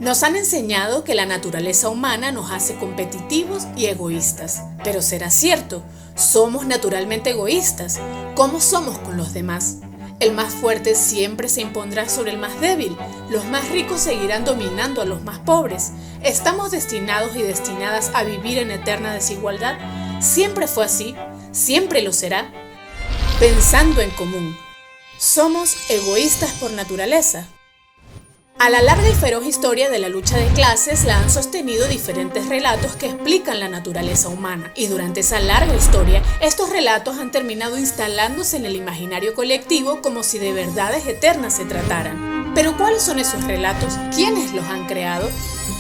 Nos han enseñado que la naturaleza humana nos hace competitivos y egoístas. Pero ¿será cierto? ¿Somos naturalmente egoístas? ¿Cómo somos con los demás? El más fuerte siempre se impondrá sobre el más débil. Los más ricos seguirán dominando a los más pobres. ¿Estamos destinados y destinadas a vivir en eterna desigualdad? ¿Siempre fue así? ¿Siempre lo será? Pensando en común. ¿Somos egoístas por naturaleza? A la larga y feroz historia de la lucha de clases la han sostenido diferentes relatos que explican la naturaleza humana. Y durante esa larga historia, estos relatos han terminado instalándose en el imaginario colectivo como si de verdades eternas se trataran. Pero ¿cuáles son esos relatos? ¿Quiénes los han creado?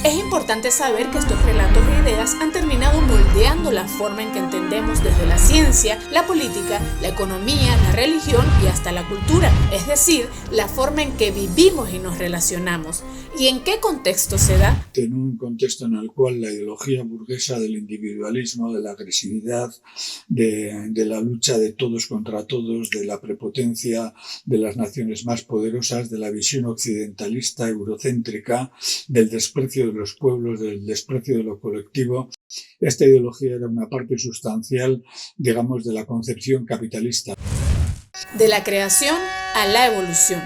Es importante saber que estos relatos e ideas han terminado moldeando la forma en que entendemos desde la ciencia, la política, la economía, la religión y hasta la cultura, es decir, la forma en que vivimos y nos relacionamos. ¿Y en qué contexto se da? En un contexto en el cual la ideología burguesa del individualismo, de la agresividad, de la lucha de todos contra todos, de la prepotencia de las naciones más poderosas, de la visión occidentalista, eurocéntrica, del desprecio de los pueblos, del desprecio de lo colectivo. Esta ideología era una parte sustancial, digamos, de la concepción capitalista. De la creación a la evolución.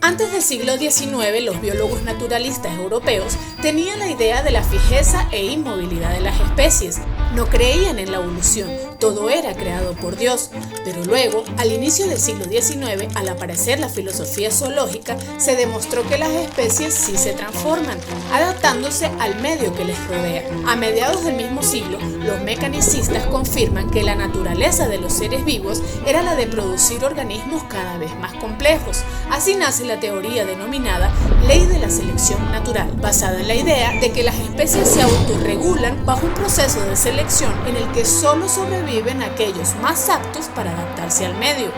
Antes del siglo XIX, los biólogos naturalistas europeos tenían la idea de la fijeza e inmovilidad de las especies. No creían en la evolución, todo era creado por Dios. Pero luego, al inicio del siglo XIX, al aparecer la filosofía zoológica, se demostró que las especies sí se transforman, adaptándose al medio que les rodea. A mediados del mismo siglo, los mecanicistas confirman que la naturaleza de los seres vivos era la de producir organismos cada vez más complejos. Así nace la teoría denominada Ley de la Selección Natural, basada en la idea de que las especies se autorregulan bajo un proceso de selección en el que solo sobreviven aquellos más aptos para adaptarse al medio.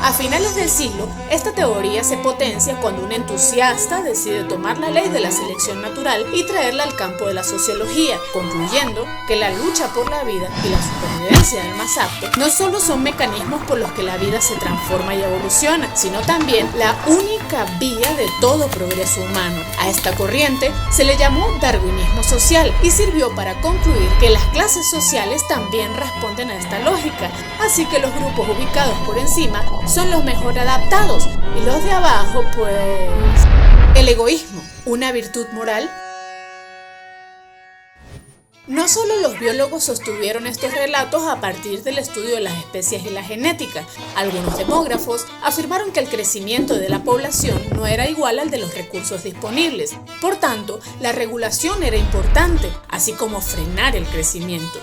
A finales del siglo, esta teoría se potencia cuando un entusiasta decide tomar la ley de la selección natural y traerla al campo de la sociología, concluyendo que la lucha por la vida y la supervivencia del más apto no solo son mecanismos por los que la vida se transforma y evoluciona, sino también la única vía de todo progreso humano. A esta corriente se le llamó darwinismo social y sirvió para concluir que las clases sociales también responden a esta lógica, así que los grupos ubicados por encima son los mejor adaptados y los de abajo, pues... El egoísmo, ¿una virtud moral? No solo los biólogos sostuvieron estos relatos a partir del estudio de las especies y la genética. Algunos demógrafos afirmaron que el crecimiento de la población no era igual al de los recursos disponibles. Por tanto, la regulación era importante, así como frenar el crecimiento.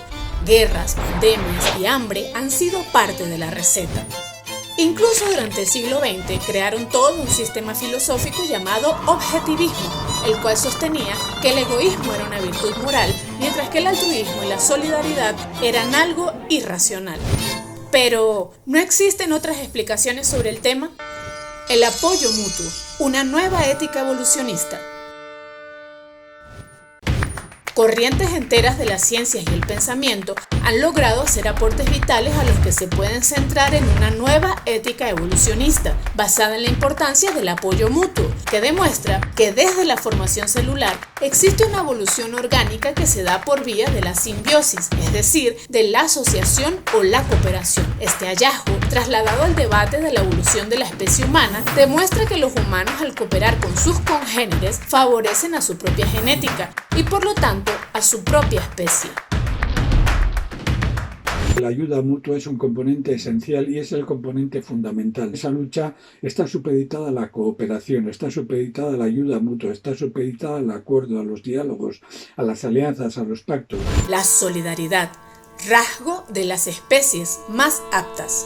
Guerras, pandemias y hambre han sido parte de la receta. Incluso durante el siglo XX crearon todo un sistema filosófico llamado objetivismo, el cual sostenía que el egoísmo era una virtud moral, mientras que el altruismo y la solidaridad eran algo irracional. Pero, ¿no existen otras explicaciones sobre el tema? El apoyo mutuo, una nueva ética evolucionista. Corrientes enteras de las ciencias y el pensamiento han logrado hacer aportes vitales a los que se pueden centrar en una nueva ética evolucionista, basada en la importancia del apoyo mutuo, que demuestra que desde la formación celular existe una evolución orgánica que se da por vía de la simbiosis, es decir, de la asociación o la cooperación. Este hallazgo, trasladado al debate de la evolución de la especie humana, demuestra que los humanos al cooperar con sus congéneres favorecen a su propia genética y por lo tanto a su propia especie. La ayuda mutua es un componente esencial y es el componente fundamental. Esa lucha está supeditada a la cooperación, está supeditada a la ayuda mutua, está supeditada al acuerdo, a los diálogos, a las alianzas, a los pactos. La solidaridad, rasgo de las especies más aptas.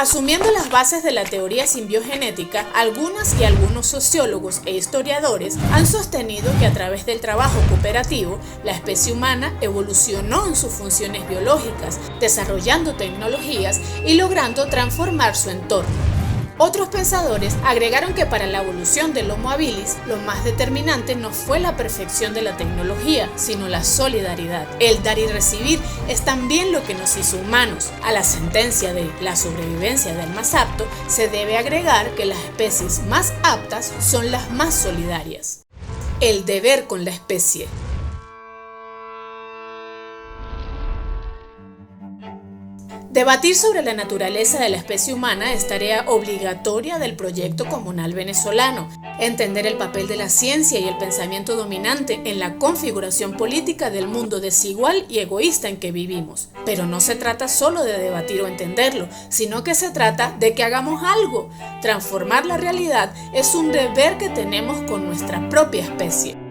Asumiendo las bases de la teoría simbiogenética, algunas y algunos sociólogos e historiadores han sostenido que a través del trabajo cooperativo, la especie humana evolucionó en sus funciones biológicas, desarrollando tecnologías y logrando transformar su entorno. Otros pensadores agregaron que para la evolución del Homo habilis, lo más determinante no fue la perfección de la tecnología, sino la solidaridad. El dar y recibir es también lo que nos hizo humanos. A la sentencia de la sobrevivencia del más apto, se debe agregar que las especies más aptas son las más solidarias. El deber con la especie. Debatir sobre la naturaleza de la especie humana es tarea obligatoria del proyecto comunal venezolano. Entender el papel de la ciencia y el pensamiento dominante en la configuración política del mundo desigual y egoísta en que vivimos. Pero no se trata solo de debatir o entenderlo, sino que se trata de que hagamos algo. Transformar la realidad es un deber que tenemos con nuestra propia especie.